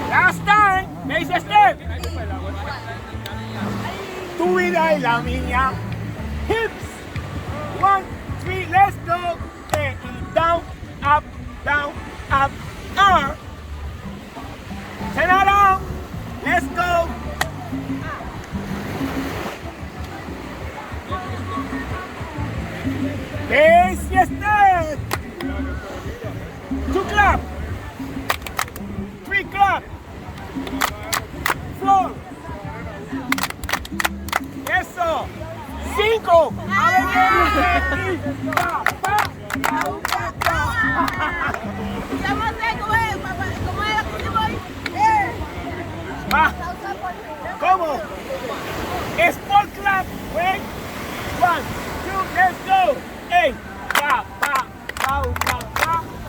Last time, make a step. Tu vida y la mía. Hips. 1, 3, let's go. And down, up, down, up, up. Turn around. Let's go. Face your step. 2 clap. 3 clap. 4. Eso. 5. A ver qué dice. Pa, pa. Va. ¿Cómo? Sport clap. Wait. 1, 2, let's go. 8.